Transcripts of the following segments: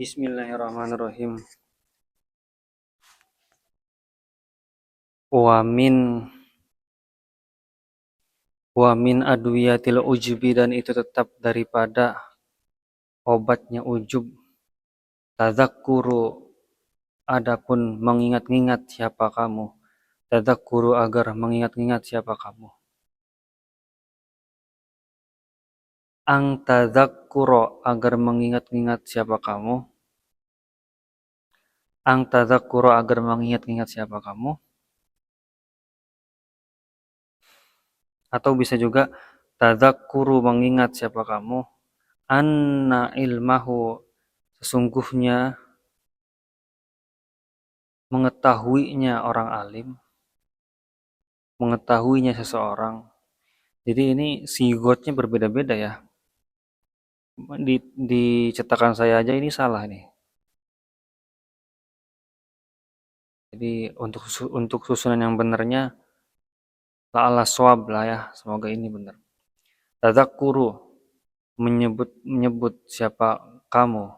Bismillahirrahmanirrahim. Wa min adwiyatil ujbi, dan itu tetap daripada obatnya ujub. Tadzakkuru, adapun mengingat-ingat siapa kamu. Tadzakkuru, agar mengingat-ingat siapa kamu. Ang tadzakkuro, agar mengingat-ingat siapa kamu. Ang tadzakkuro, agar mengingat-ingat siapa kamu. Atau bisa juga tadzakkuru, mengingat siapa kamu. Anna ilmahu, sesungguhnya mengetahuinya orang alim, mengetahuinya seseorang. Jadi ini sigotnya berbeda-beda ya. Di cetakan saya aja ini salah nih. Jadi untuk susunan yang benarnya la'ala shawab lah ya, semoga ini benar. Tadzakkuru, menyebut siapa kamu.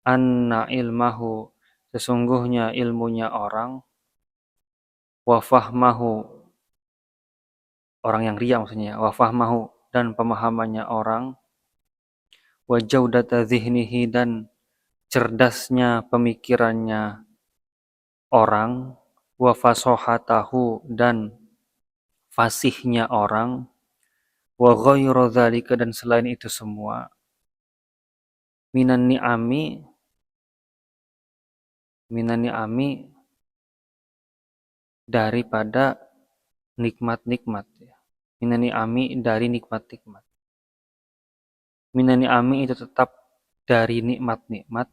Anna ilmahu, sesungguhnya ilmunya orang. Wa fahmahu, orang yang riya maksudnya. Wa fahmahu, dan pemahamannya orang. Wa jaudata zihnihi, dan cerdasnya pemikirannya orang. Wa fasohatahu, dan fasihnya orang. Wa ghairu dzalika, dan selain itu semua. Minan ni'ami, daripada nikmat-nikmat. Minan ni'ami, dari nikmat-nikmat. Minan ni'ami, itu tetap dari nikmat-nikmat.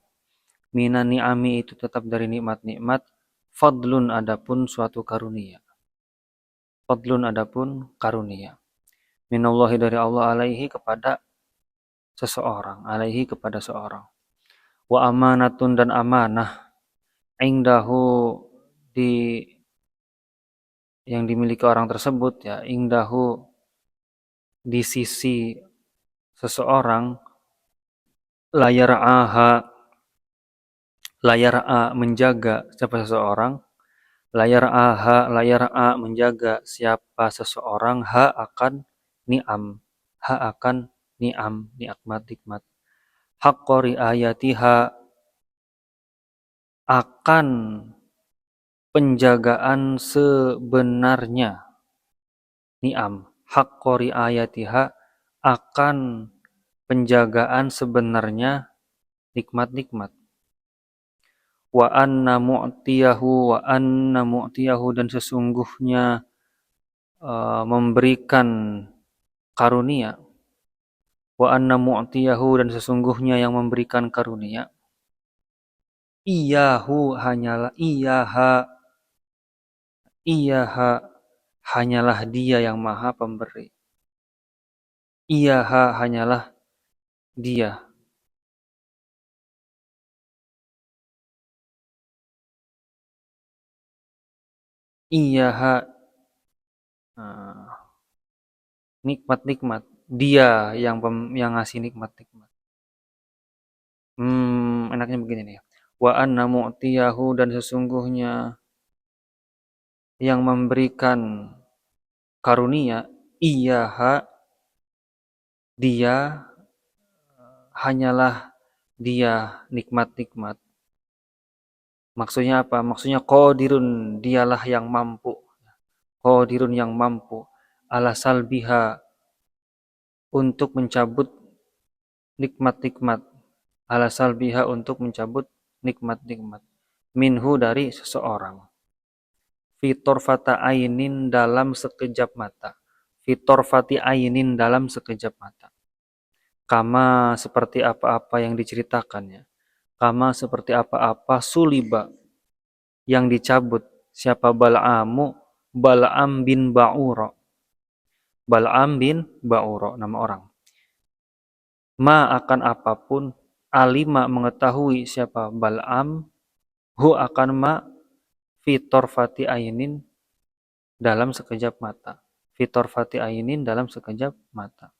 Minan ni'ami, itu tetap dari nikmat-nikmat. Fadlun, adapun suatu karunia. Fadlun, adapun karunia. Minallahi, dari Allah, alaihi, kepada seseorang. Alaihi, kepada seorang. Wa amanatun, dan amanah. Indahu, yang dimiliki orang tersebut ya. Indahu, di sisi seseorang. Layar'a, menjaga siapa seseorang. Layar'a, menjaga siapa seseorang. Akan ni'am. Akan ni'am, nikmat. Haqqa riayatiha, akan penjagaan sebenarnya. Ni'am. Haqqa riayatiha, akan penjagaan sebenarnya nikmat-nikmat. Wa anna mu'tiyahu, dan sesungguhnya memberikan karunia. Wa anna mu'tiyahu, dan sesungguhnya yang memberikan karunia. Iyahu, hanyalah dia yang maha pemberi. Iyaha, hanyalah dia. Iyaha, nikmat-nikmat. Dia yang ngasih nikmat-nikmat. Enaknya begini nih. Wa anna mu'tiyahu, dan sesungguhnya yang memberikan karunia. Iyaha, dia, hanyalah dia nikmat-nikmat. Maksudnya apa? Maksudnya qadirun, dialah yang mampu. Qadirun, yang mampu. Ala salbiha, untuk mencabut nikmat-nikmat. Ala salbiha, untuk mencabut nikmat-nikmat. Minhu, dari seseorang. Fitorfata ainin, dalam sekejap mata. Fitorfati ainin, dalam sekejap mata. Kama, seperti apa-apa yang diceritakannya. Kama, seperti apa-apa suliba, yang dicabut. Siapa Bal'am bin Ba'uro. Bal'am bin Ba'uro, nama orang. Ma, akan apapun. Alima, mengetahui siapa Bal'am. Hu, akan ma. Fitorfati ainin, dalam sekejap mata. Fitorfati ainin, dalam sekejap mata.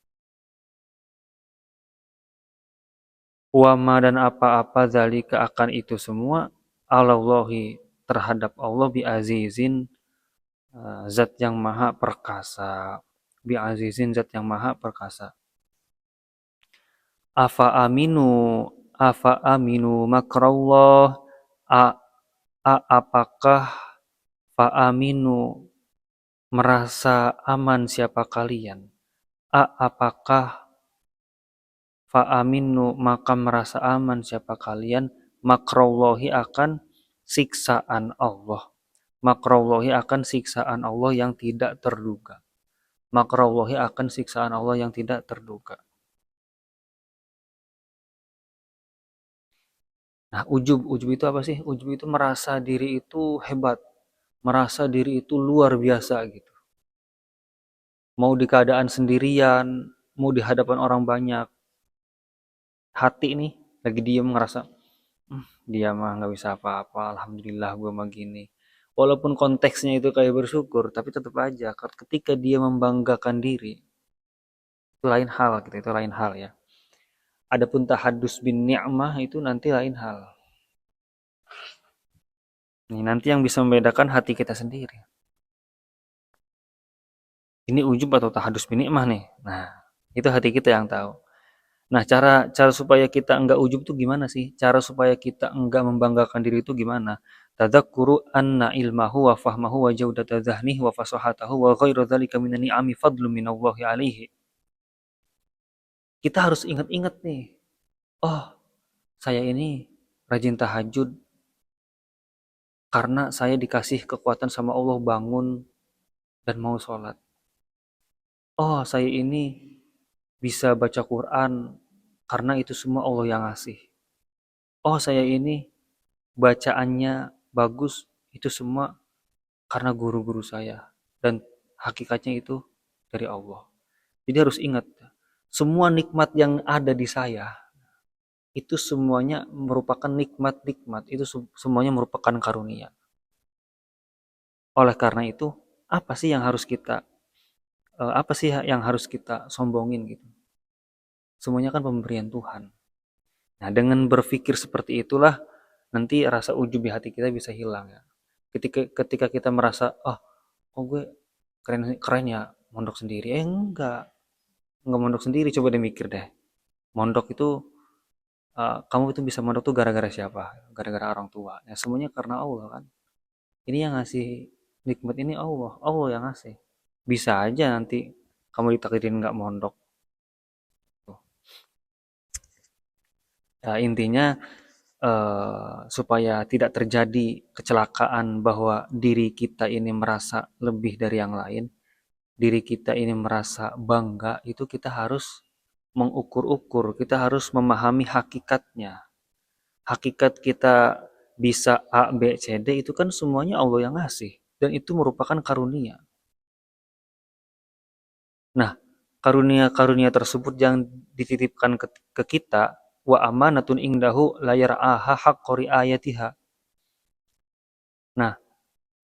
Wama dan apa-apa zalika akan itu semua alallahi terhadap Allah bi azizin, zat yang maha perkasa. Bi azizin zat yang maha perkasa. Afa aminu makrallah, a, apakah fa aminu merasa aman siapa kalian, apakah fa aminu maka merasa aman siapa kalian, makrallahi akan siksaan Allah, makrallahi akan siksaan Allah yang tidak terduga, makrallahi akan siksaan Allah yang tidak terduga. Nah, ujub itu apa sih? Ujub itu merasa diri itu hebat, merasa diri itu luar biasa gitu. Mau di keadaan sendirian, mau di hadapan orang banyak, hati nih lagi diem ngerasa, dia mah nggak bisa apa-apa, alhamdulillah gue mah gini. Walaupun konteksnya itu kayak bersyukur, tapi tetap aja ketika dia membanggakan diri, itu lain hal gitu, itu lain hal ya. Adapun tahadus bin ni'mah itu nanti lain hal. Ini nanti yang bisa membedakan hati kita sendiri. Ini ujub atau tahadus bin ni'mah nih. Nah, itu hati kita yang tahu. Nah, cara cara supaya kita enggak ujub tuh gimana sih? Cara supaya kita enggak membanggakan diri itu gimana? Tadzakkuru anna ilmahu wa fahmahu wa jaudata dhahnihi wa fasahatahu wa ghairu dzalika minan ni'ami fadlun minallahi alaihi. Kita harus ingat-ingat nih. Oh, saya ini rajin tahajud karena saya dikasih kekuatan sama Allah bangun dan mau sholat. Oh, saya ini bisa baca Quran karena itu semua Allah yang ngasih. Oh, saya ini bacaannya bagus, itu semua karena guru-guru saya. Dan hakikatnya itu dari Allah. Jadi harus ingat, semua nikmat yang ada di saya, itu semuanya merupakan nikmat-nikmat. Itu semuanya merupakan karunia. Oleh karena itu, apa sih yang harus kita sombongin gitu? Semuanya kan pemberian Tuhan. Nah, dengan berpikir seperti itulah nanti rasa ujub di hati kita bisa hilang ya. Ketika kita merasa, oh, kok gue keren keren ya mondok sendiri. Enggak mondok sendiri, coba deh mikir deh. Mondok itu kamu itu bisa mondok tuh gara-gara siapa? Gara-gara orang tua. Ya semuanya karena Allah kan. Ini yang ngasih nikmat ini Allah, Allah yang ngasih. Bisa aja nanti kamu ditakdirin nggak mondok. Ya, intinya supaya tidak terjadi kecelakaan bahwa diri kita ini merasa lebih dari yang lain, diri kita ini merasa bangga, itu kita harus mengukur-ukur, kita harus memahami hakikatnya. Hakikat kita bisa A, B, C, D itu kan semuanya Allah yang ngasih. Dan itu merupakan karunia. Nah, karunia-karunia tersebut yang dititipkan ke kita, wa amanatun indahu la yar'aha haqqa riayatiha. Nah,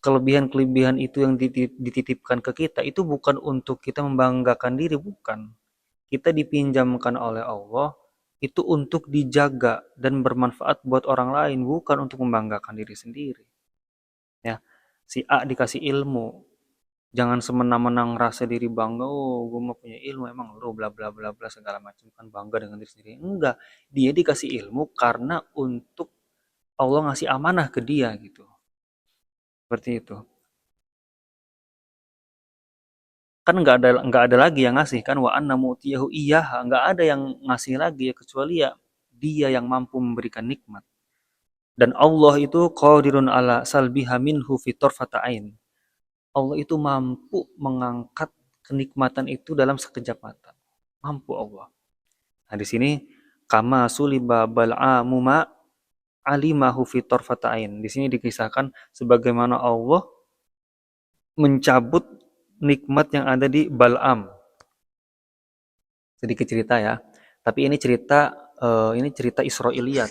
kelebihan-kelebihan itu yang dititipkan ke kita itu bukan untuk kita membanggakan diri, bukan. Kita dipinjamkan oleh Allah itu untuk dijaga dan bermanfaat buat orang lain, bukan untuk membanggakan diri sendiri. Ya, si A dikasih ilmu, jangan semena-mena ngerasa diri bangga, oh gue mau punya ilmu, emang lu bla bla bla bla segala macam kan, bangga dengan diri sendiri. Enggak, dia dikasih ilmu karena untuk Allah ngasih amanah ke dia gitu. Seperti itu. Kan nggak ada lagi yang ngasih kan, wa anna mu'tiyahu iyyaha, nggak ada yang ngasih lagi ya kecuali ya dia yang mampu memberikan nikmat. Dan Allah itu qadirun ala salbiha minhu fi tarfata'ain. Allah itu mampu mengangkat kenikmatan itu dalam sekejap mata. Mampu Allah. Nah, di sini kama suliba bal'amu ma alimahu fi tarfata'ain. Di sini dikisahkan sebagaimana Allah mencabut nikmat yang ada di Bal'am. Sedikit cerita ya. Tapi ini cerita Israiliyat.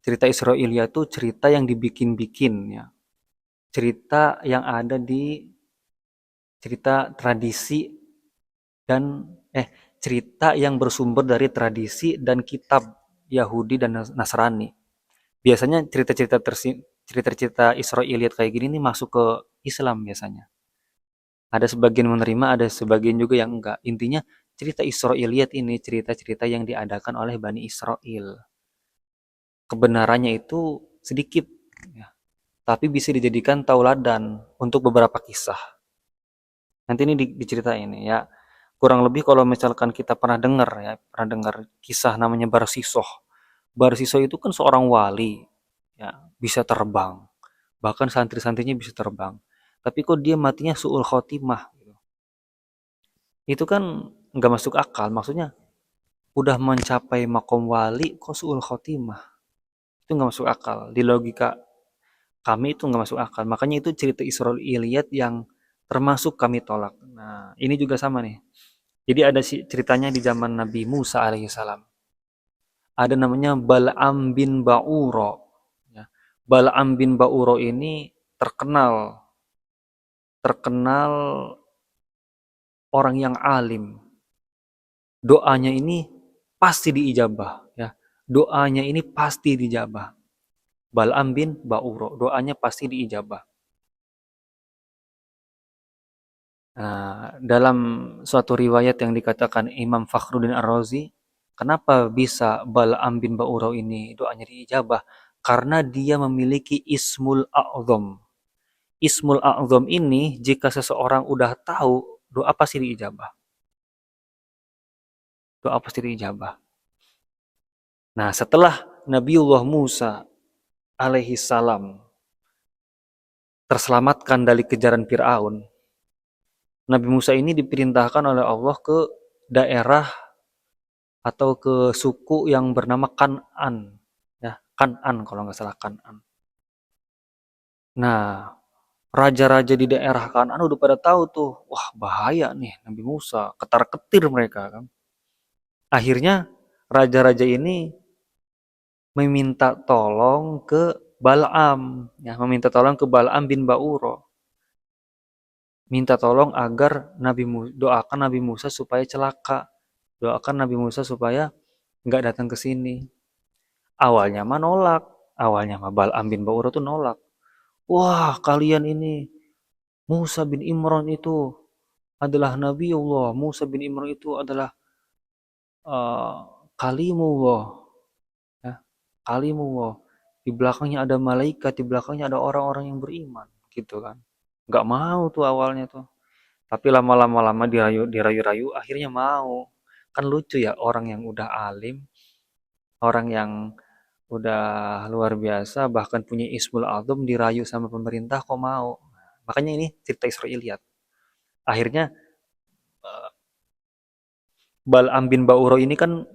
Cerita Israiliyat itu cerita yang dibikin-bikin ya. Cerita tradisi dan cerita yang bersumber dari tradisi dan kitab Yahudi dan Nasrani. Biasanya cerita-cerita Israiliyat kayak gini nih masuk ke Islam biasanya. Ada sebagian menerima, ada sebagian juga yang enggak. Intinya cerita Israiliyat ini cerita-cerita yang diadakan oleh Bani Israel. Kebenarannya itu sedikit, ya, tapi bisa dijadikan tauladan untuk beberapa kisah. Nanti ini diceritain ya. Kurang lebih kalau misalkan kita pernah dengar ya, pernah dengar kisah namanya Barsisoh. Barsisoh itu kan seorang wali, ya, bisa terbang. Bahkan santri-santrinya bisa terbang. Tapi kok dia matinya su'ul khotimah gitu. Itu kan nggak masuk akal. Maksudnya udah mencapai makom wali kok su'ul khotimah. Itu nggak masuk akal. Di logika kami itu nggak masuk akal. Makanya itu cerita Israiliyat yang termasuk kami tolak. Nah, ini juga sama nih. Jadi ada ceritanya di zaman Nabi Musa alaihissalam. Ada namanya Bal'am bin Ba'uro. Ya. Bal'am bin Ba'uro ini terkenal terkenal orang yang alim. Doanya ini pasti diijabah. Ya. Doanya ini pasti dijabah. Bal'am bin Ba'uro. Doanya pasti diijabah. Nah, dalam suatu riwayat yang dikatakan Imam Fakhruddin Ar-Razi, kenapa bisa Bal'am bin Ba'uro ini doanya diijabah? Karena dia memiliki Ismul A'zam. Ismul A'zam ini jika seseorang udah tahu, doa pasti diijabah. Doa pasti diijabah. Nah, setelah Nabiullah Musa alaihi salam terselamatkan dari kejaran Fir'aun, Nabi Musa ini diperintahkan oleh Allah ke daerah atau ke suku yang bernama Kan'an. Ya, Kan'an kalau nggak salah Kan'an. Nah, raja-raja di daerah Kan'an udah pada tahu tuh, wah bahaya nih Nabi Musa, ketar-ketir mereka kan. Akhirnya raja-raja ini meminta tolong ke Bal'am, ya, meminta tolong ke Bal'am bin Ba'uro. Minta tolong agar doakan Nabi Musa supaya celaka. Doakan Nabi Musa supaya nggak datang ke sini. Awalnya mah nolak. Awalnya mah Bal'am bin Ba'uro tuh nolak. Wah, kalian ini Musa bin Imran itu adalah Nabiullah. Musa bin Imran itu adalah uh, Kalimullah. Ya, Kalimullah. Di belakangnya ada malaikat, di belakangnya ada orang-orang yang beriman, gitu kan. Nggak mau tuh awalnya tuh. Tapi lama-lama dirayu-rayu, akhirnya mau. Kan lucu ya orang yang udah alim, orang yang udah luar biasa, bahkan punya Ismul Azam dirayu sama pemerintah kok mau. Makanya ini cerita Israiliyat. Akhirnya Bal'am bin Ba'uro ini kan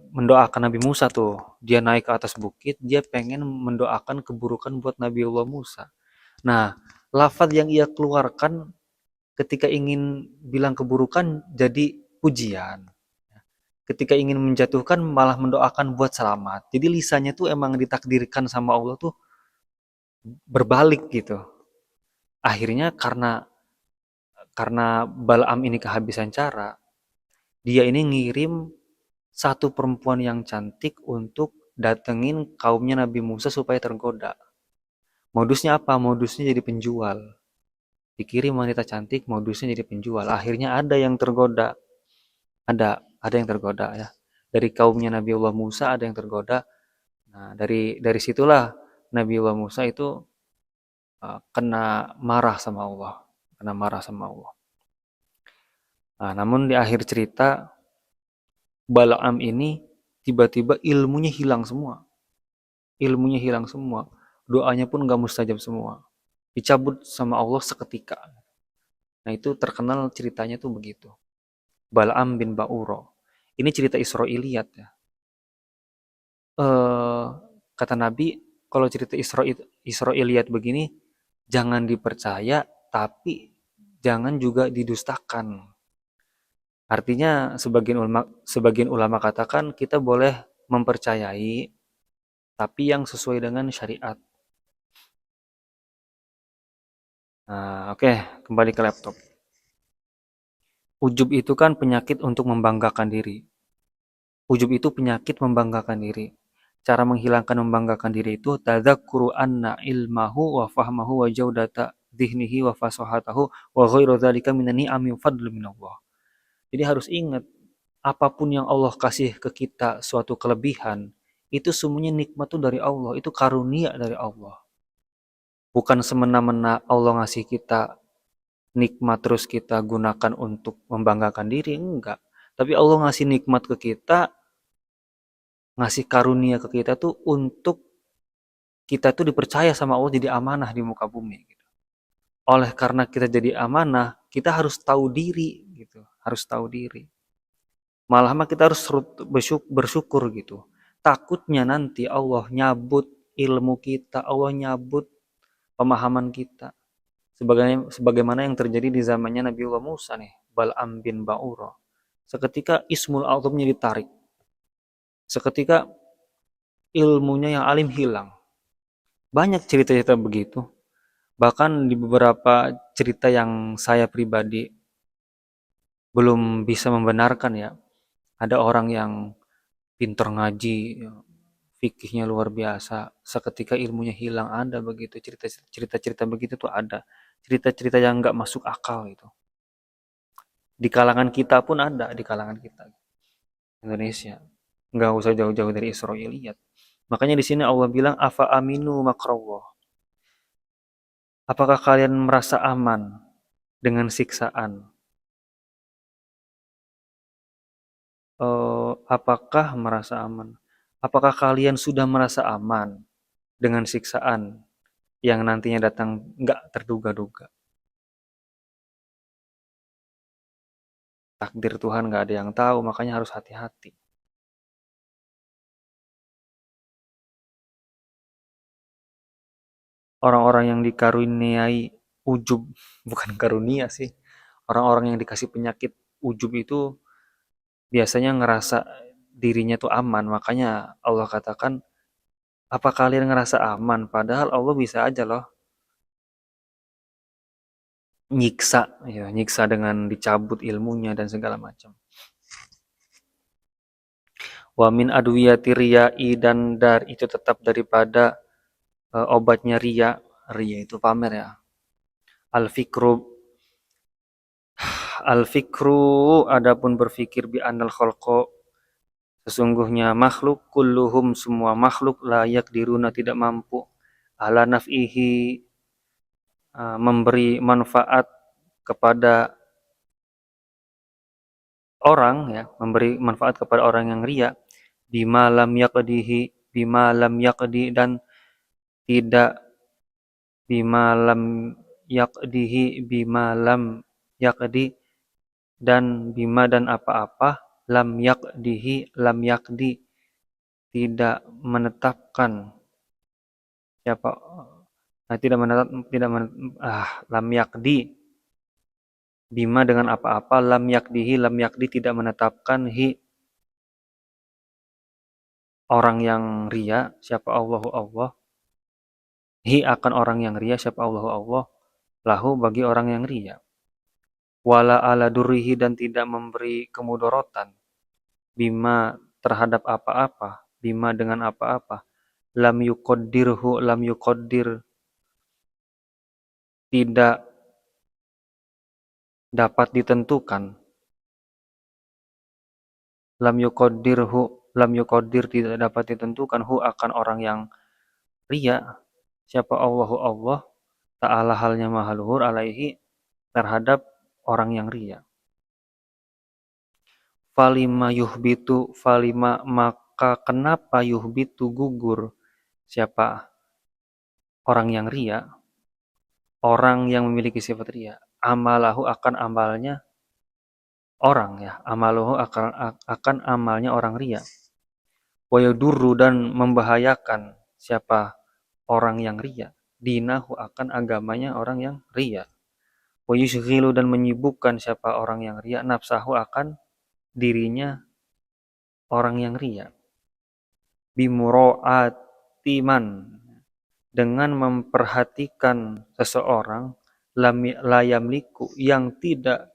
mendoakan Nabi Musa tuh. Dia naik ke atas bukit, dia pengen mendoakan keburukan buat Nabiullah Musa. Nah, lafaz yang ia keluarkan ketika ingin bilang keburukan jadi pujian. Ketika ingin menjatuhkan malah mendoakan buat selamat. Jadi lisannya tuh emang ditakdirkan sama Allah tuh berbalik gitu. Akhirnya karena Balaam ini kehabisan cara, dia ini ngirim satu perempuan yang cantik untuk datengin kaumnya Nabi Musa supaya tergoda. Modusnya apa? Modusnya jadi penjual. Dikirim wanita cantik, modusnya jadi penjual. Akhirnya ada yang tergoda. Ada yang tergoda ya. Dari kaumnya Nabiullah Musa ada yang tergoda. Nah, dari situlah Nabiullah Musa itu kena marah sama Allah. Kena marah sama Allah. Nah, namun di akhir cerita Balaam ini tiba-tiba ilmunya hilang semua. Ilmunya hilang semua. Doanya pun gak mustajab semua. Dicabut sama Allah seketika. Nah itu terkenal ceritanya tuh begitu. Balaam bin Ba'uro. Ini cerita Israiliyat ya. Eh, kata Nabi, kalau cerita Israiliyat begini, jangan dipercaya, tapi jangan juga didustakan. Artinya sebagian ulama katakan kita boleh mempercayai, tapi yang sesuai dengan syariat. Nah, oke, kembali ke laptop. Ujub itu kan penyakit untuk membanggakan diri. Ujub itu penyakit membanggakan diri. Cara menghilangkan membanggakan diri itu tadzakkuru anna ilmahu wa fahmahu wa jaudata dhihnihi wa fasahatahu wa ghairu dzalika minan ni'ami fadl minallah. Jadi harus ingat, apapun yang Allah kasih ke kita suatu kelebihan, itu semuanya nikmat itu dari Allah, itu karunia dari Allah. Bukan semena-mena Allah ngasih kita nikmat terus kita gunakan untuk membanggakan diri, enggak. Tapi Allah ngasih nikmat ke kita, ngasih karunia ke kita tuh untuk kita tuh dipercaya sama Allah jadi amanah di muka bumi gitu. Oleh karena kita jadi amanah, kita harus tahu diri gitu, harus tahu diri. Malah mah kita harus bersyukur gitu. Takutnya nanti Allah nyabut ilmu kita, Allah nyabut pemahaman kita. Sebagaimana yang terjadi di zamannya Nabiullah Musa nih, Bal'am bin Ba'ura. Seketika Ismul Azamnya ditarik. Seketika ilmunya yang alim hilang. Banyak cerita-cerita begitu. Bahkan di beberapa cerita yang saya pribadi belum bisa membenarkan ya. Ada orang yang pintar ngaji, fikihnya luar biasa, seketika ilmunya hilang, ada begitu cerita-cerita begitu tuh ada. Cerita-cerita yang nggak masuk akal itu. Di kalangan kita pun ada, di kalangan kita Indonesia. Nggak usah jauh-jauh dari Israiliyat. Makanya di sini Allah bilang afa aminu makrawah. Apakah kalian merasa aman dengan siksaan? Apakah merasa aman? Apakah kalian sudah merasa aman dengan siksaan yang nantinya datang nggak terduga-duga? Takdir Tuhan nggak ada yang tahu, makanya harus hati-hati. Orang-orang yang dikaruniai ujub, bukan karunia sih. Orang-orang yang dikasih penyakit ujub itu biasanya ngerasa dirinya tuh aman. Makanya Allah katakan, apa kalian ngerasa aman? Padahal Allah bisa aja loh nyiksa, ya, nyiksa dengan dicabut ilmunya dan segala macam. Wa min adwiyati riya'i, dan itu tetap daripada obatnya ria. Ria itu pamer ya. Al-fikru, al-fikru adapun berpikir bi anal khalqa, sesungguhnya makhluk kulluhum semua makhluk layak diruna tidak mampu ala naf'ihi memberi manfaat kepada orang ya, memberi manfaat kepada orang yang ria bima lam yaqdi, dan tidak bima lam yaqdi, dan bima dan apa-apa lam yaqdi tidak menetapkan siapa tidak menetap tidak men, lam yaqdi bima dengan apa-apa lam yakdi tidak menetapkan orang yang ria, siapa Allahu Allah, akan orang yang ria, siapa Allahu Allah, lahu bagi orang yang ria. Wala ala durrihi, dan tidak memberi kemudorotan, bima terhadap apa-apa, bima dengan apa-apa, lam yuqaddir tidak dapat ditentukan, lam yuqaddir tidak dapat ditentukan akan orang yang ria, siapa Allahu Allah, ta'ala halnya maha luhur, alaihi terhadap orang yang ria. Falima maka kenapa yuhbitu gugur siapa orang yang ria, orang yang memiliki sifat ria, amalahu akan amalnya orang ya, amalahu akan amalnya orang ria. Wa yadurru, dan membahayakan siapa orang yang ria, dinahu akan agamanya orang yang ria. Wa yushghilu, dan menyibukkan siapa orang yang ria, nafsahu akan dirinya orang yang ria. Bimura'ati man, dengan memperhatikan seseorang, layamliku, yang tidak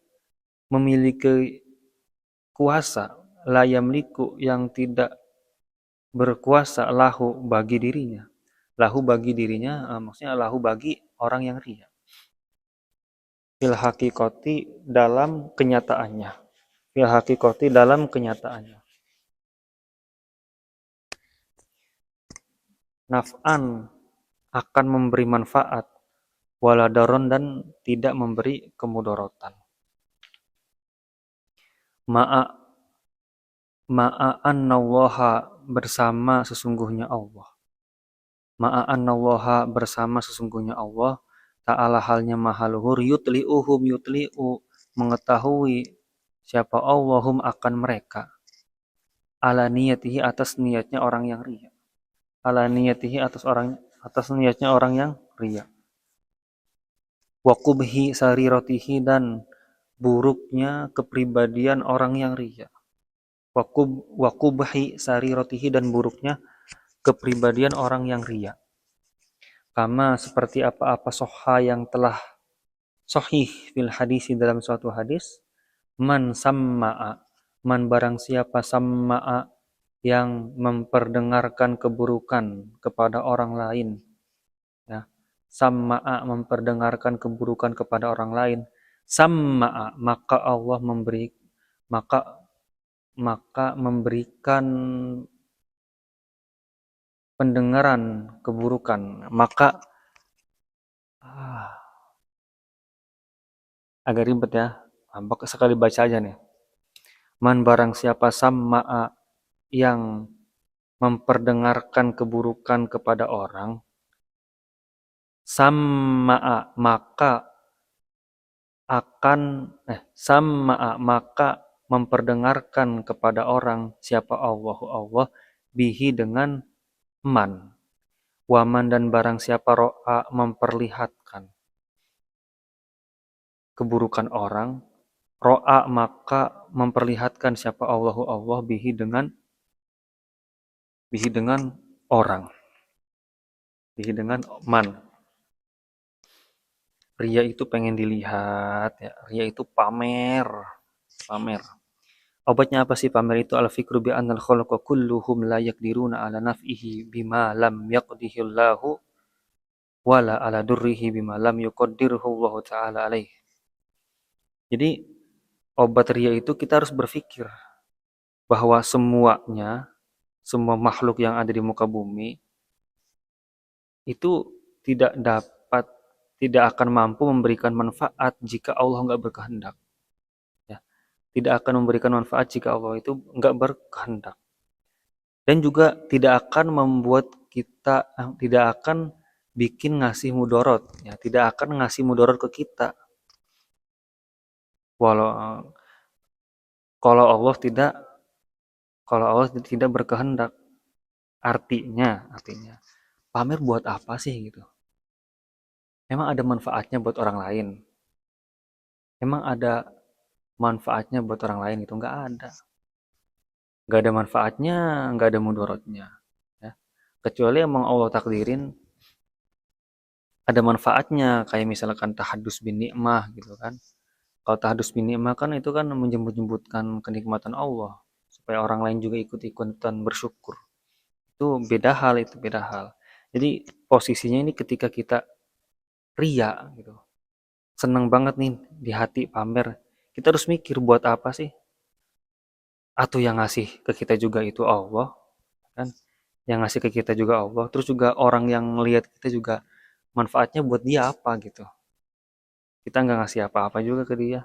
memiliki kuasa, la yamliku yang tidak berkuasa lahu bagi dirinya. Lahu bagi dirinya maksudnya lahu bagi orang yang ria. Fil hakikoti dalam kenyataannya. Fil hakikoti dalam kenyataannya. Naf'an akan memberi manfaat, waladaron dan tidak memberi kemudorotan. Ma'annallaha bersama sesungguhnya Allah. Ma'annallaha bersama sesungguhnya Allah. Ta'ala halnya maha luhur. Yutli'uhum yutli'u mengetahui siapa Allahum akan mereka. Ala niyatihi atas niatnya orang yang ria. Ala niyatihi atas niatnya orang yang ria. Wa qubhi sariratihi dan buruknya kepribadian orang yang ria. Wa qubhi sariratihi dan buruknya kepribadian orang yang ria. Kama seperti apa-apa soha yang telah sahih fil hadis dalam suatu hadis, man samma'a, man barang siapa samma'a yang memperdengarkan keburukan kepada orang lain, ya. Samma'a memperdengarkan keburukan kepada orang lain, samma'a maka Allah memberikan pendengaran keburukan, maka agak ribet ya. Sekali baca aja nih. Man barang siapa samma'a yang memperdengarkan keburukan kepada orang, samma'a maka memperdengarkan kepada orang siapa Allah bihi dengan man. Waman dan barang siapa ro'a memperlihatkan keburukan orang, ro'a maka memperlihatkan siapa Allah bihi dengan orang, bihi dengan man. Ria itu pengen dilihat ya, ria itu pamer. Obatnya apa sih pamer itu? Al-fikru bi annal khalqa kulluhum la yaqdiruna ala naf'ihi bima lam yaqdihillahu wala ala durrihi bima lam yuqaddirhu Allah taala alaih. Jadi obat ria itu kita harus berpikir bahwa semua makhluk yang ada di muka bumi itu tidak akan mampu memberikan manfaat jika Allah nggak berkehendak. Ya, tidak akan memberikan manfaat jika Allah itu nggak berkehendak. Dan juga tidak akan bikin ngasih mudorot. Ya, tidak akan ngasih mudorot ke kita. Kalau Allah tidak berkehendak. Artinya, pamer buat apa sih gitu? Emang ada manfaatnya buat orang lain? Emang ada manfaatnya buat orang lain itu? Nggak ada. Nggak ada manfaatnya, nggak ada mudorotnya. Ya. Kecuali emang Allah takdirin ada manfaatnya, kayak misalkan tahadus bin ni'mah gitu kan. Kalau tahadus bin ni'mah kan itu kan menjemput-jemputkan kenikmatan Allah, supaya orang lain juga ikut-ikutan bersyukur. Itu beda hal. Jadi posisinya ini ketika kita ria gitu, seneng banget nih di hati pamer, kita harus mikir buat apa sih? Atau yang ngasih ke kita juga itu Allah, kan? Yang ngasih ke kita juga Allah, terus juga orang yang lihat kita juga manfaatnya buat dia apa gitu. Kita nggak ngasih apa-apa juga ke dia.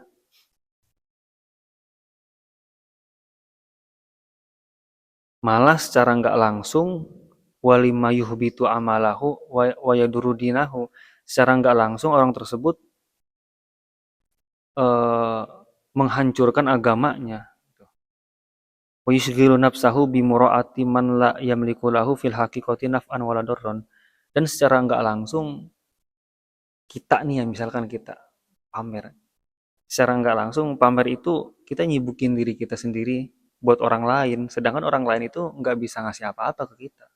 Malah secara nggak langsung walima yuhbitu amalahu wa yadurudinahu, secara nggak langsung orang tersebut eh, menghancurkan agamanya. Wa yusghilu nafsahu bimuraati man la yamliku lahu fil haqiqati naf'an wala darran. Dan secara nggak langsung kita nih ya, misalkan kita pamer. Secara nggak langsung pamer itu kita nyibukin diri kita sendiri buat orang lain, sedangkan orang lain itu nggak bisa ngasih apa-apa ke kita.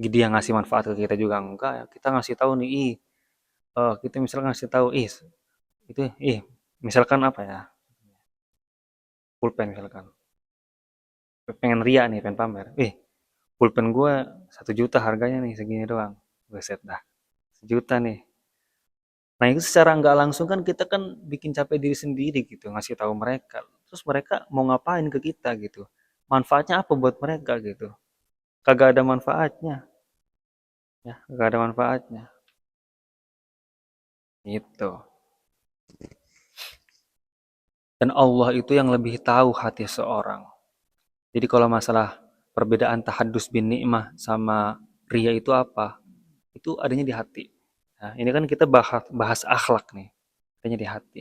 Dia ngasih manfaat ke kita juga enggak ya. Kita ngasih tahu nih, kita misalkan ngasih tahu, itu, misalkan apa ya, pulpen misalkan. pengen ria nih, pengen pamer. Pulpen gue 1 juta harganya nih, segini doang. Buset dah, 1 juta nih. Nah itu secara nggak langsung kan kita kan bikin capek diri sendiri gitu, ngasih tahu mereka. Terus mereka mau ngapain ke kita gitu? Manfaatnya apa buat mereka gitu? Kagak ada manfaatnya, ya, kagak ada manfaatnya. Gitu. Dan Allah itu yang lebih tahu hati seorang. Jadi kalau masalah perbedaan tahadus bin ni'mah sama ria itu apa? Itu adanya di hati. Nah, ini kan kita bahas akhlak nih, adanya di hati.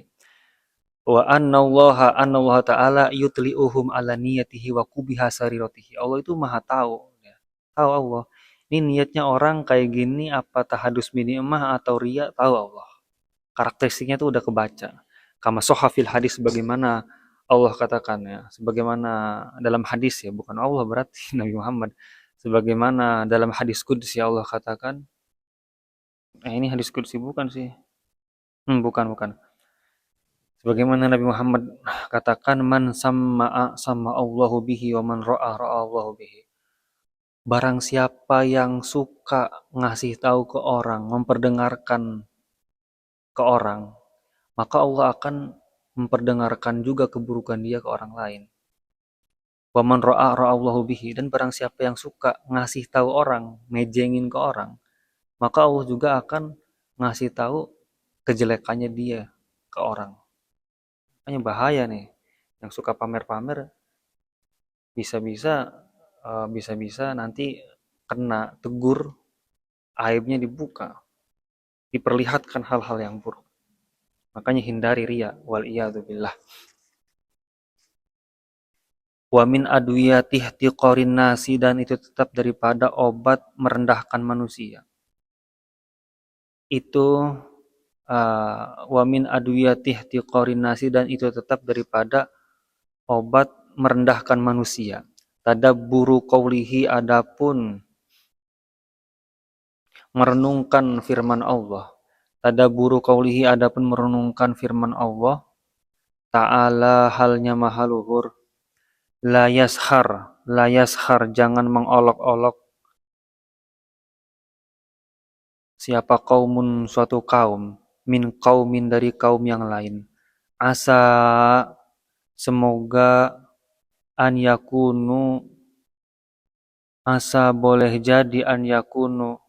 Wa annallaha ta'ala yutli'uhum ala niyatihi wa kubiha sariratihi. Allah itu maha tahu. Ya. Tahu Allah. Ini niatnya orang kayak gini apa tahadus bin ni'mah atau ria, tahu Allah. Karakteristiknya tuh udah kebaca. Kama sohafil hadis sebagaimana Allah katakan ya, sebagaimana dalam hadis ya, bukan Allah berarti Nabi Muhammad. Sebagaimana dalam hadis qudsi Allah katakan, ini hadis qudsi bukan sih? Bukan. Sebagaimana Nabi Muhammad katakan, man sama'a sama Allahu bihi wa man ra'a ra'a Allahu bihi. Barang siapa yang suka ngasih tahu ke orang, memperdengarkan ke orang, maka Allah akan memperdengarkan juga keburukan dia ke orang lain. Wa man ra'a ra'a Allahu bihi, dan barang siapa yang suka ngasih tahu orang, ngejengin ke orang, maka Allah juga akan ngasih tahu kejelekannya dia ke orang. Makanya bahaya nih, yang suka pamer-pamer bisa-bisa bisa-bisa nanti kena tegur, aibnya dibuka, diperlihatkan hal-hal yang buruk. Makanya hindari ria, wal iyadu billah. Wa min adwiyatih tiqorin nasi, dan itu tetap daripada obat merendahkan manusia. Itu wa min adwiyatih tiqorin nasi, dan itu tetap daripada obat merendahkan manusia. Tadabburu qawlihi, adapun merenungkan firman Allah. Tadabburu qawlihi, adapun merenungkan firman Allah. Ta'ala, halnya maha luhur. La yashar, jangan mengolok-olok siapa kaumun, suatu kaum, min kaumin, dari kaum yang lain. Asa, semoga, an yakunu, asa boleh jadi, an yakunu,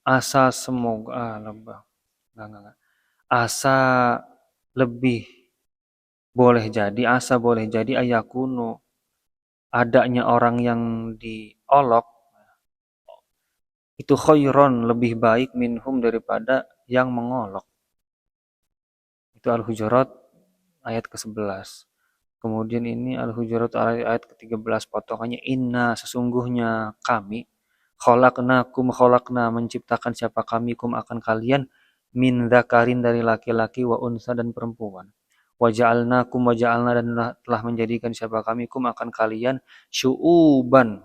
asa semoga, lebah, enggak. Asa lebih asa boleh jadi ayakunu, adanya orang yang diolok itu khairon, lebih baik, minhum, daripada yang mengolok. Itu Al-Hujurat ayat ke-11. Kemudian ini Al-Hujurat ayat ke-13 potongannya, inna, sesungguhnya kami, khalaqna, menciptakan siapa kami, kum, akan kalian, min dzakarin, dari laki-laki, wa unsa, dan perempuan. Wa ja'alna, dan telah menjadikan siapa kami, kum, akan kalian, syu'uban,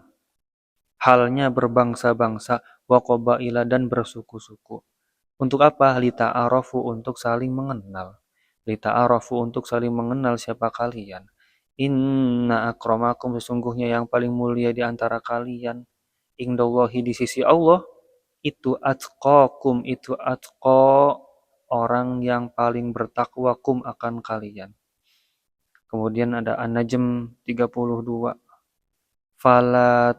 halnya berbangsa-bangsa, wa qabaila, dan bersuku-suku. Untuk apa? Lita'arafu, untuk saling mengenal. Lita'arafu, untuk saling mengenal siapa kalian. Inna akramakum, sesungguhnya yang paling mulia di antara kalian, indallahi, di sisi Allah, itu atqakum, itu atqa, orang yang paling bertakwa, kum, akan kalian. Kemudian ada An-Najm 32. Fala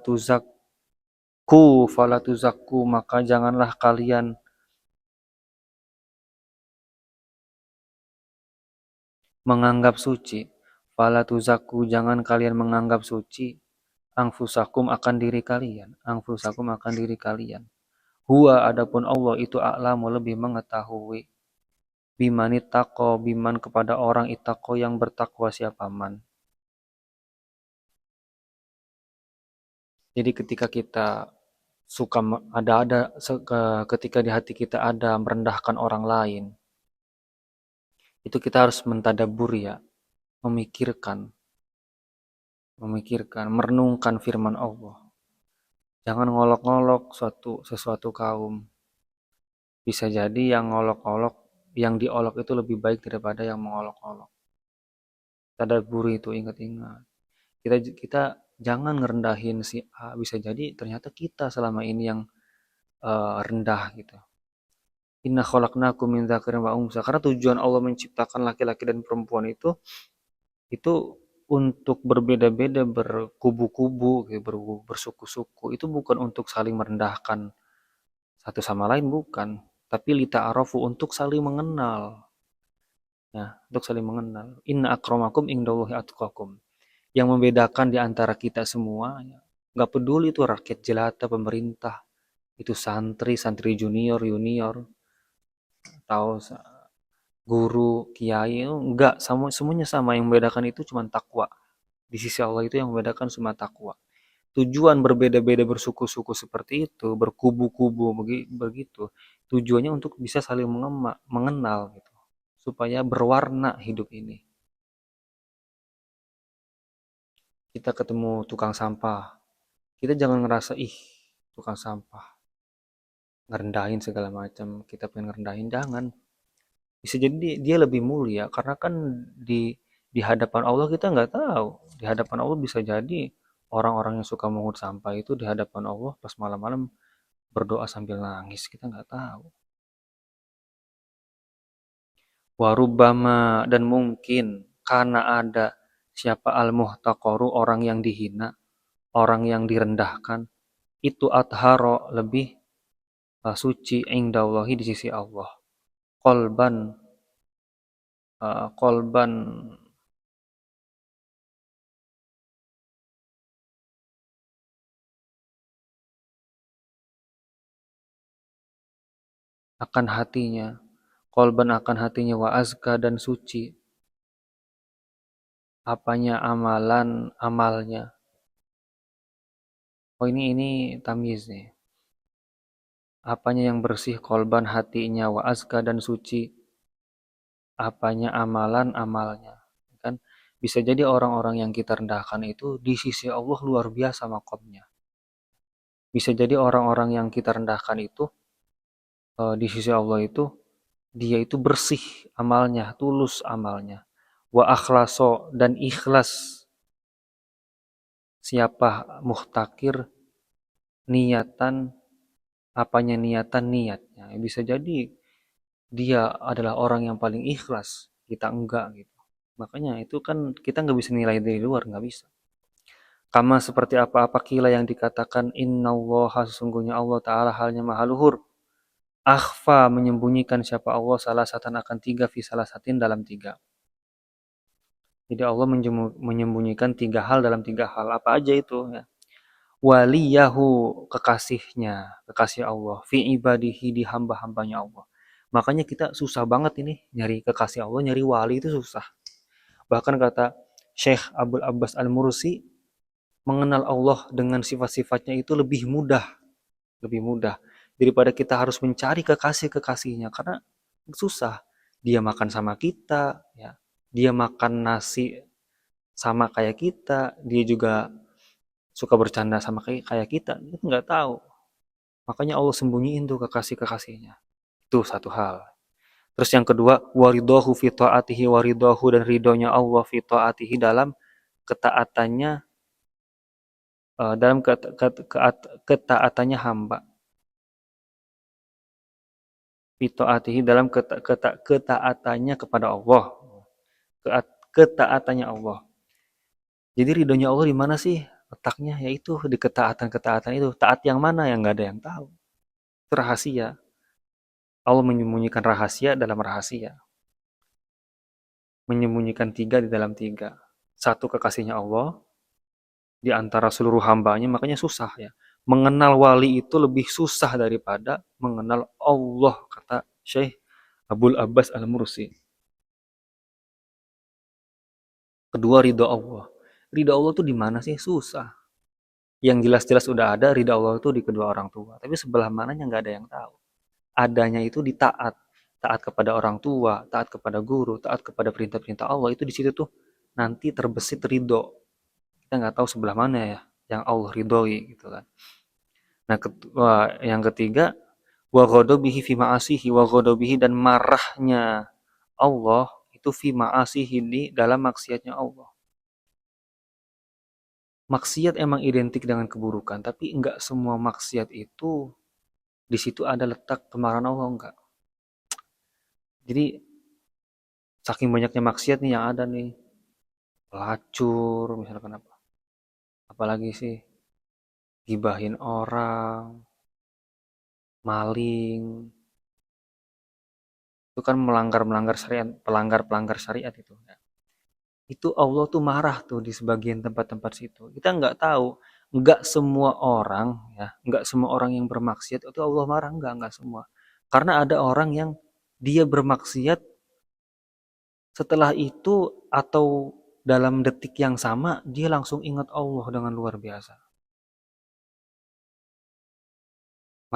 tuzakku, maka janganlah kalian menganggap suci. Fala tuzakku, jangan kalian menganggap suci, angfusakum, akan diri kalian. Angfusakum, akan diri kalian. Huwa, adapun Allah itu a'lamu, lebih mengetahui. Biman ittaqo, biman, kepada orang, ittaqo, yang bertakwa siapa man. Jadi ketika kita suka ketika di hati kita ada merendahkan orang lain, itu kita harus mentadabur ya, memikirkan, merenungkan firman Allah. Jangan ngolok-ngolok sesuatu kaum. Bisa jadi yang ngolok-olok, yang diolok itu lebih baik daripada yang mengolok-olok. tadabburi itu, ingat-ingat. Kita jangan ngerendahin si A, bisa jadi ternyata kita selama ini yang rendah gitu. Inna khalaqnakum min dzakarin wa unsa. Karena tujuan Allah menciptakan laki-laki dan perempuan itu untuk berbeda-beda, berkubu-kubu, gitu, bersuku-suku. Itu bukan untuk saling merendahkan satu sama lain, bukan. Tapi lita'arafu, untuk saling mengenal. Ya, untuk saling mengenal. Inna akramakum indallahi atqakum. Yang membedakan di antara kita semua, ya, nggak peduli itu rakyat jelata, pemerintah, itu santri, santri junior, junior, atau guru, kiai, enggak, semuanya sama. Yang membedakan itu cuma takwa. Di sisi Allah itu yang membedakan cuma takwa. Tujuan berbeda-beda, bersuku-suku seperti itu, berkubu-kubu begitu. Tujuannya untuk bisa saling mengenal gitu. Supaya berwarna hidup ini. Kita ketemu tukang sampah, kita jangan ngerasa ih tukang sampah ngerendahin segala macam, kita pengen ngerendahin, jangan. Bisa jadi dia lebih mulia karena kan di hadapan Allah kita nggak tahu. Di hadapan Allah bisa jadi orang-orang yang suka mengut sampah itu di hadapan Allah pas malam-malam berdoa sambil nangis, kita nggak tahu. Warubama, dan mungkin karena ada siapa al-muhtaqaru, orang yang dihina, orang yang direndahkan, itu atharo, lebih suci indallahi, di sisi Allah. Kolban, kolban akan hatinya, kolban akan hatinya, wa azka, dan suci apanya, amalan amalnya. Oh, ini tamyiz nih. Apanya yang bersih, kolban hatinya, wa azka, dan suci apanya, amalan amalnya. Kan bisa jadi orang-orang yang kita rendahkan itu di sisi Allah luar biasa makomnya. Bisa jadi orang-orang yang kita rendahkan itu di sisi Allah itu dia itu bersih amalnya, tulus amalnya. Wa akhlaso, dan ikhlas siapa muhtakir, niatan apanya, niatan niatnya. Bisa jadi dia adalah orang yang paling ikhlas, kita enggak gitu. Makanya itu kan kita nggak bisa nilai dari luar, nggak bisa. Kama, seperti apa-apa kila yang dikatakan, innallaha, sesungguhnya Allah Ta'ala halnya maha luhur, akhfa, menyembunyikan siapa Allah, salah satan akan tiga, fi salah satin, dalam tiga. Jadi Allah menyembunyikan tiga hal dalam tiga hal. Apa aja itu ya? Waliyahu, kekasihnya, kekasih Allah, fi ibadihi, di hamba-hambanya Allah. Makanya kita susah banget ini nyari kekasih Allah, nyari wali itu susah. Bahkan kata Syekh Abdul Abbas Al-Mursi, mengenal Allah dengan sifat-sifatnya itu lebih mudah daripada kita harus mencari kekasih-kekasihnya, karena susah. Dia makan sama kita, ya. Dia makan nasi sama kayak kita, dia juga suka bercanda sama kayak kita, kita nggak tahu. Makanya Allah sembunyiin tuh kekasih-kekasihnya. Itu satu hal. Terus yang kedua, waridahu fi ta'atihi, waridahu, dan ridhonya Allah fi ta'atihi, dalam ketaatannya, dalam ketaatannya hamba. Fi ta'atihi, dalam ketaatannya kepada Allah. Ketaatannya Allah. Jadi ridhonya Allah di mana sih letaknya? Yaitu di ketaatan-ketaatan itu. Taat yang mana yang nggak ada yang tahu. Itu rahasia. Allah menyembunyikan rahasia dalam rahasia. Menyembunyikan tiga di dalam tiga. Satu, kekasihnya Allah di antara seluruh hambanya, makanya susah ya. Mengenal wali itu lebih susah daripada mengenal Allah, kata Syekh Abdul Abbas Al-Mursi. Kedua, ridho Allah. Ridho Allah tuh di mana sih? Susah. Yang jelas-jelas udah ada ridho Allah itu di kedua orang tua. Tapi sebelah mananya nggak ada yang tahu. Adanya itu di taat. Taat kepada orang tua, taat kepada guru, taat kepada perintah-perintah Allah. Itu di situ tuh nanti terbesit ridho. Kita nggak tahu sebelah mana ya yang Allah ridhoi gitu kan. Nah, yang ketiga, wa ghadabihi fi ma'asihi, wa ghadabihi, dan marahnya Allah itu fi ma'asihi di dalam maksiatnya Allah. Maksiat emang identik dengan keburukan, tapi enggak semua maksiat itu di situ ada letak kemarahan Allah, enggak. Jadi saking banyaknya maksiat nih yang ada nih, pelacur misalkan apa. Apalagi sih gibahin orang, maling, itu kan melanggar-melanggar syariat, pelanggar-pelanggar syariat itu. Itu Allah tuh marah tuh di sebagian tempat-tempat situ. Kita nggak tahu, nggak semua orang ya, nggak semua orang yang bermaksiat itu Allah marah, nggak semua. Karena ada orang yang dia bermaksiat setelah itu atau dalam detik yang sama dia langsung ingat Allah dengan luar biasa.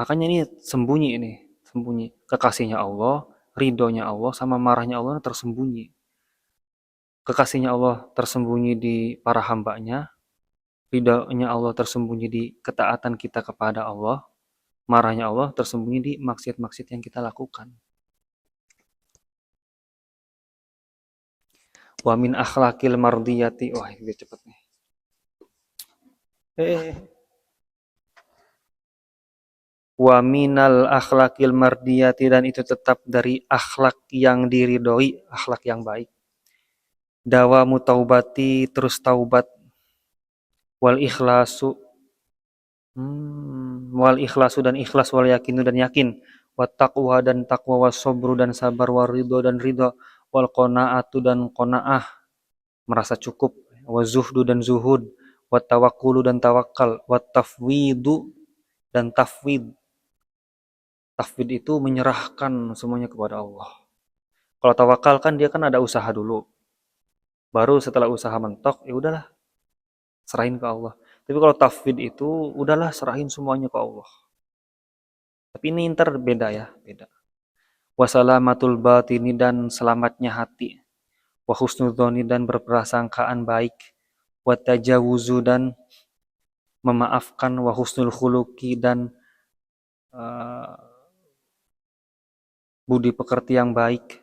Makanya ini sembunyi ini, sembunyi. Kekasihnya Allah, ridhonya Allah, sama marahnya Allah tersembunyi. Kekasihnya Allah tersembunyi di para hambanya, ridhonya Allah tersembunyi di ketaatan kita kepada Allah, marahnya Allah tersembunyi di maksiat-maksiat yang kita lakukan. Wa min akhlaqil mardiyati, wah ini cepet nih. Wa minal akhlaqil mardiyati, dan itu tetap dari akhlak yang diridhoi, akhlak yang baik. Dawamu taubati, terus taubat, wal ikhlasu, wal ikhlasu dan ikhlas, wal yakinu dan yakin, wat taqwa dan taqwa, was sabru dan sabar, wal ridho dan ridho, wal qanaatu dan qanaah, merasa cukup, wa zuhdu dan zuhud, wat tawakkulu dan tawakal, wat tafwidu dan tafwid. Tafwid itu menyerahkan semuanya kepada Allah. Kalau tawakal kan dia kan ada usaha dulu. Baru setelah usaha mentok, ya udahlah, serahin ke Allah. Tapi kalau tafwid itu udahlah serahin semuanya ke Allah. Tapi ini ntar beda ya, beda. Wasalamatul batini, dan selamatnya hati. Wa husnudzoni, dan berprasangkaan baik. Wa tajawuzu, dan memaafkan. Wa husnul khuluqi, dan budi pekerti yang baik.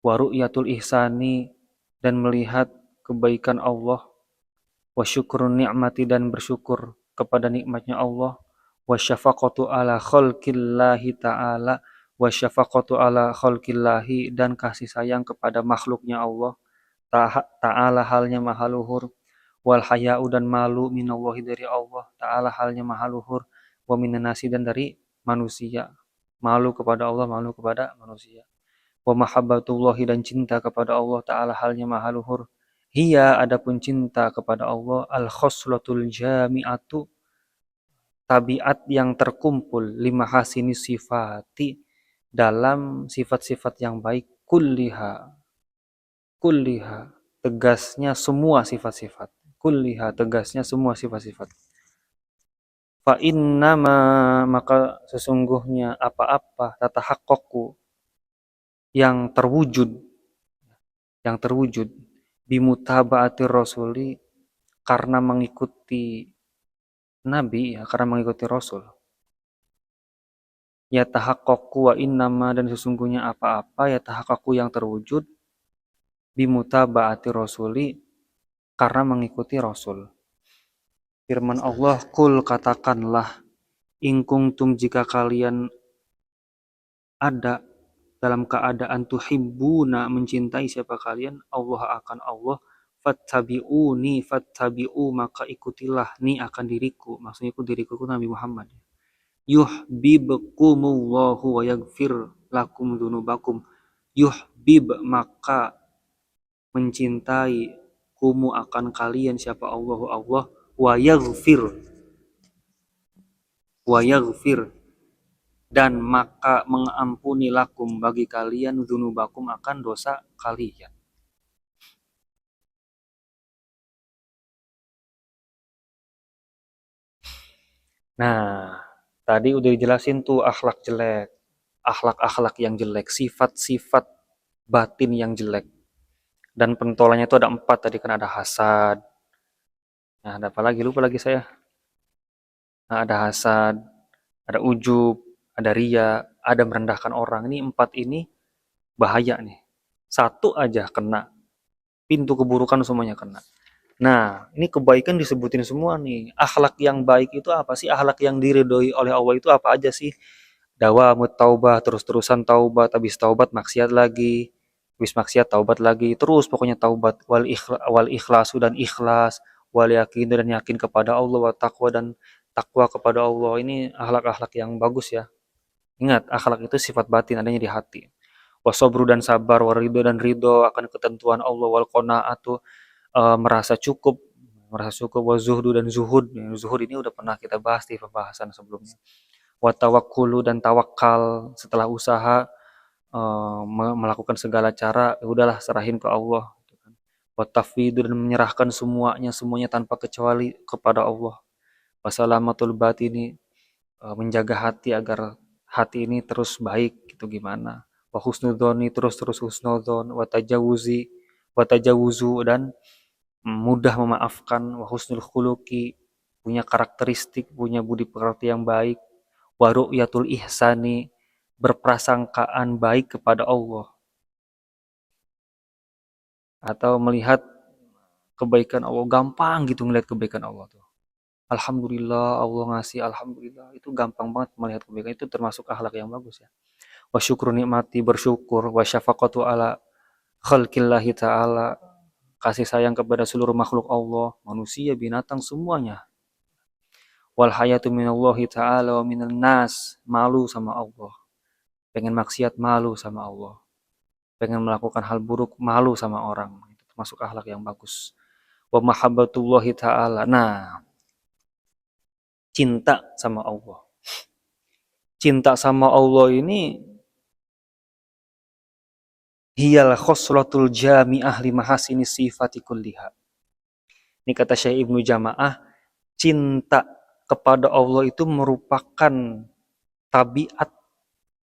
Wa ru'yatul ihsani, dan melihat kebaikan Allah. Wa syukrun ni'mati, dan bersyukur kepada nikmatnya Allah. Wa syafaqatu ala khalqillahi ta'ala, wa syafaqatu ala khalqillahi, dan kasih sayang kepada makhluknya Allah ta'ala halnya maha luhur. Wal haya'u, dan malu minallahi dari Allah ta'ala halnya maha luhur. Wa minan nasi, dan dari manusia, malu kepada Allah, malu kepada manusia. Wa mahabbatullahi, dan cinta kepada Allah ta'ala halnya maha luhur. Hiya, adapun cinta kepada Allah, al khoslatul jami'atu, tabiat yang terkumpul, lima hasini sifati, dalam sifat-sifat yang baik, kulliha, kulliha, tegasnya semua sifat-sifat, kulliha, tegasnya semua sifat-sifat. Fa innama, maka sesungguhnya apa-apa, tatahaqqaqu, yang terwujud, bimutaba'atir rasuli, karena mengikuti Nabi, ya, karena mengikuti Rasul. Ya tahaqqaqu wa innama, dan sesungguhnya apa-apa, ya tahaqqaqu yang terwujud, bimutaba'ati rasuli, karena mengikuti Rasul. Firman Allah, kul, katakanlah, in kuntum, jika kalian ada dalam keadaan tuhibbuna, mencintai siapa kalian, Allah akan Allah, fattabi'uni, fattabi'u, maka ikutilah ni akan diriku, maksudnya ikut diriku Nabi Muhammad. Yuhbibkumullahu wa yaghfir lakum dzunubakum. Yuhbib, maka mencintai, kumu akan kalian siapa Allahu Allah, wa yaghfir, dan maka mengampuni lakum bagi kalian, dzunubakum akan dosa kalian. Nah, tadi udah dijelasin tuh akhlak jelek, akhlak-akhlak yang jelek, sifat-sifat batin yang jelek. Dan pentolannya itu ada 4 tadi, kan ada hasad. Nah, ada apa lagi? Lupa lagi saya. Nah, ada hasad, ada ujub, ada ria, ada merendahkan orang. Ini 4 ini bahaya nih. Satu aja kena, pintu keburukan semuanya kena. Nah, ini kebaikan disebutin semua nih. Akhlak yang baik itu apa sih? Akhlak yang diridhoi oleh Allah itu apa aja sih? Dawamut taubah, terus-terusan taubat, habis taubat maksiat lagi, habis maksiat taubat lagi, terus pokoknya taubat, wal ikhlasu dan ikhlas, wal yakin dan yakin kepada Allah, wa taqwa dan takwa kepada Allah. Ini akhlak-akhlak yang bagus ya. Ingat, akhlak itu sifat batin, adanya di hati. Wasobru dan sabar, warido dan ridho akan ketentuan Allah, wal qanaatu merasa cukup, wazuhdu dan zuhud. Zuhud ini udah pernah kita bahas di pembahasan sebelumnya. Watawakkulu dan tawakal setelah usaha melakukan segala cara, ya udahlah serahin ke Allah. Watafwidu dan menyerahkan semuanya tanpa kecuali kepada Allah. Wasalamatul batini menjaga hati agar hati ini terus baik, gitu gimana. Wa husnudzoni terus husnudzon, watajawuzu dan mudah memaafkan, wa husnul khuluqi punya karakteristik, punya budi pekerti yang baik, wa ru'yatul ihsani berprasangkaan baik kepada Allah atau melihat kebaikan Allah, gampang gitu ngelihat kebaikan Allah tuh. Alhamdulillah Allah ngasih, alhamdulillah, itu gampang banget melihat kebaikan, itu termasuk akhlak yang bagus ya. Wa syukru nikmati, bersyukur, wa syafaqatu ala khalqillahi ta'ala, kasih sayang kepada seluruh makhluk Allah, manusia, binatang, semuanya. Wal hayatu minallahi ta'ala wa minan nas, malu sama Allah. Pengen maksiat, malu sama Allah. Pengen melakukan hal buruk, malu sama orang. Itu termasuk akhlak yang bagus. Wa mahabbatullahi ta'ala. Nah, cinta sama Allah. Cinta sama Allah ini hiyal khoslatul jami'ah li mahasini sifati kulliha. Ini kata Syekh Ibnu Jamaah, cinta kepada Allah itu merupakan tabiat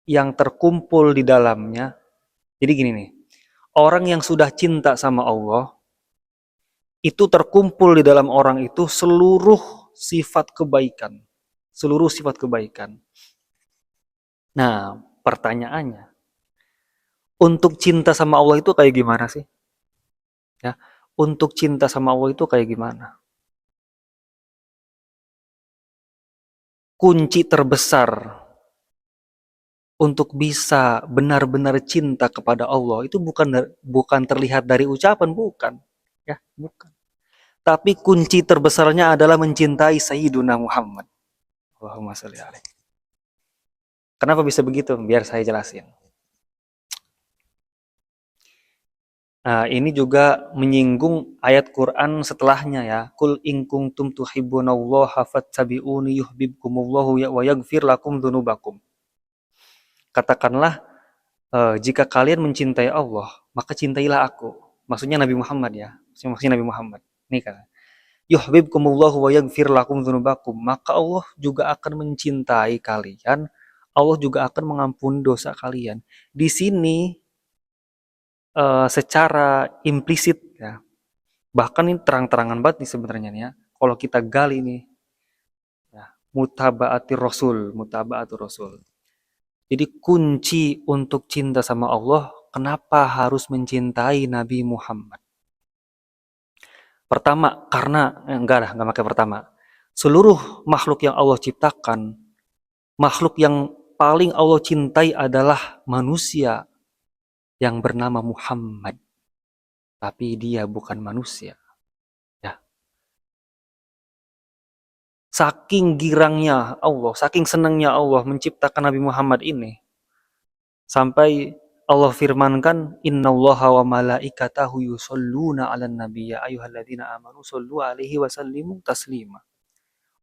yang terkumpul di dalamnya. Jadi gini nih, orang yang sudah cinta sama Allah, itu terkumpul di dalam orang itu seluruh sifat kebaikan. Seluruh sifat kebaikan. Nah, pertanyaannya, untuk cinta sama Allah itu kayak gimana sih? Ya, untuk cinta sama Allah itu kayak gimana? Kunci terbesar untuk bisa benar-benar cinta kepada Allah itu bukan terlihat dari ucapan, bukan. Ya, bukan. Tapi kunci terbesarnya adalah mencintai Sayyiduna Muhammad. Allahumma sholli alaihi. Kenapa bisa begitu? Biar saya jelasin. Nah, ini juga menyinggung ayat Quran setelahnya ya. Kul in kuntum tuhibbunallaha fattabi'uni yuhibbukumullahu wa yaghfir lakum dzunubakum. Katakanlah, jika kalian mencintai Allah, maka cintailah aku. Maksudnya Nabi Muhammad ya. Maksudnya Nabi Muhammad. Ini kan. Yuhibbukumullahu wa yaghfir lakum dzunubakum. Maka Allah juga akan mencintai kalian. Allah juga akan mengampuni dosa kalian. Di sini secara implisit ya. Bahkan ini terang-terangan banget nih sebenarnya nih ya. Kalau kita gali nih ya, mutaba'atir Rasul. Jadi kunci untuk cinta sama Allah, kenapa harus mencintai Nabi Muhammad? Pertama, karena enggak pakai pertama. Seluruh makhluk yang Allah ciptakan, makhluk yang paling Allah cintai adalah manusia yang bernama Muhammad. Tapi dia bukan manusia. Ya. Saking girangnya Allah, saking senangnya Allah menciptakan Nabi Muhammad ini, sampai Allah firmankan, innallaha wa malaikatahu yusholluna 'alan nabi ya ayyuhalladzina amanu shollu 'alaihi wa sallimu taslima.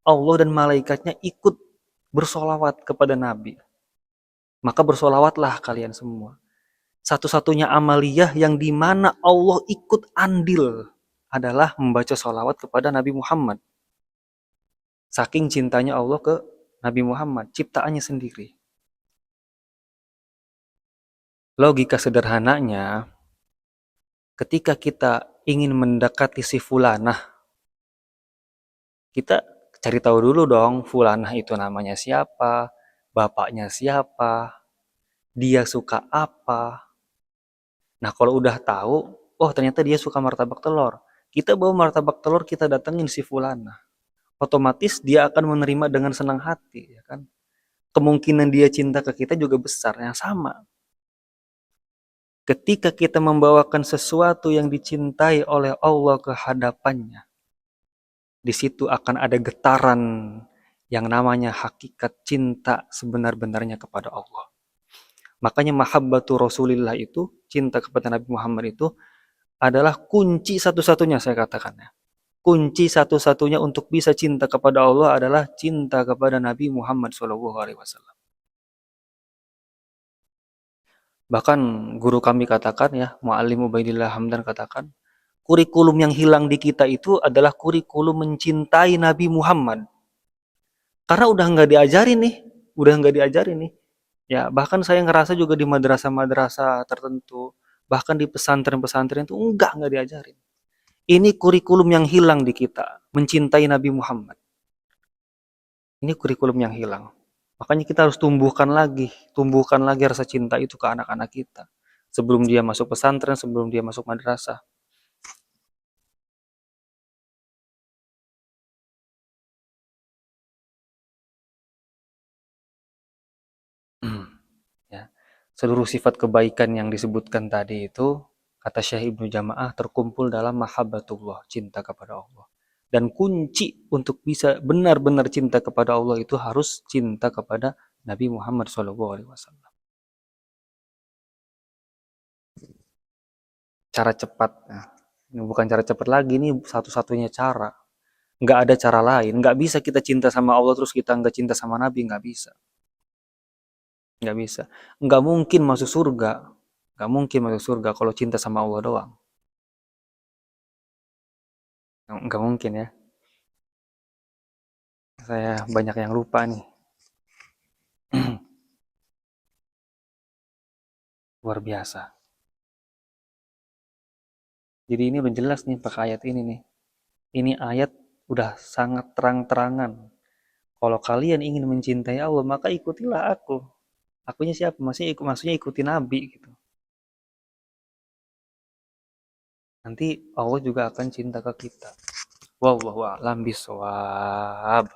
Allah dan malaikatnya ikut bersolawat kepada Nabi. Maka bersolawatlah kalian semua. Satu-satunya amaliyah yang dimana Allah ikut andil adalah membaca sholawat kepada Nabi Muhammad. Saking cintanya Allah ke Nabi Muhammad, ciptaannya sendiri. Logika sederhananya, ketika kita ingin mendekati si fulanah, kita cari tahu dulu dong, fulanah itu namanya siapa, bapaknya siapa, dia suka apa. Nah, kalau udah tahu, oh ternyata dia suka martabak telur. Kita bawa martabak telur, kita datengin si fulana. Otomatis dia akan menerima dengan senang hati, ya kan? Kemungkinan dia cinta ke kita juga besar, yang sama. Ketika kita membawakan sesuatu yang dicintai oleh Allah ke hadapannya, di situ akan ada getaran yang namanya hakikat cinta sebenar-benarnya kepada Allah. Makanya mahabbatu Rasulillah itu, cinta kepada Nabi Muhammad itu adalah kunci satu-satunya, saya katakan ya. Kunci satu-satunya untuk bisa cinta kepada Allah adalah cinta kepada Nabi Muhammad SAW. Bahkan guru kami katakan ya, Muallim Ubaidillah Hamdan katakan, kurikulum yang hilang di kita itu adalah kurikulum mencintai Nabi Muhammad. Karena udah nggak diajarin nih, udah nggak diajarin nih. Ya, bahkan saya ngerasa juga di madrasah-madrasah tertentu, bahkan di pesantren-pesantren itu nggak diajarin. Ini kurikulum yang hilang di kita, mencintai Nabi Muhammad. Ini kurikulum yang hilang. Makanya kita harus tumbuhkan lagi rasa cinta itu ke anak-anak kita. Sebelum dia masuk pesantren, sebelum dia masuk madrasah. Ya. Seluruh sifat kebaikan yang disebutkan tadi itu, kata Syekh Ibnu Jamaah, terkumpul dalam mahabbatullah, cinta kepada Allah. Dan kunci untuk bisa benar-benar cinta kepada Allah itu harus cinta kepada Nabi Muhammad SAW. Cara cepat. Nah, ini bukan cara cepat lagi, ini satu-satunya cara. Nggak ada cara lain. Nggak bisa kita cinta sama Allah terus kita nggak cinta sama Nabi. Nggak bisa. Nggak bisa. Nggak mungkin masuk surga. Nggak mungkin masuk surga kalau cinta sama Allah doang. Nggak mungkin ya. Saya banyak yang lupa nih. Luar biasa. Jadi ini udah jelas nih pakai ayat ini nih. Ini ayat udah sangat terang-terangan. Kalau kalian ingin mencintai Allah, maka ikutilah aku. Akunya siapa? Maksudnya ikuti Nabi gitu. Nanti Allah juga akan cinta ke kita. Wallahu a'lam bishawab.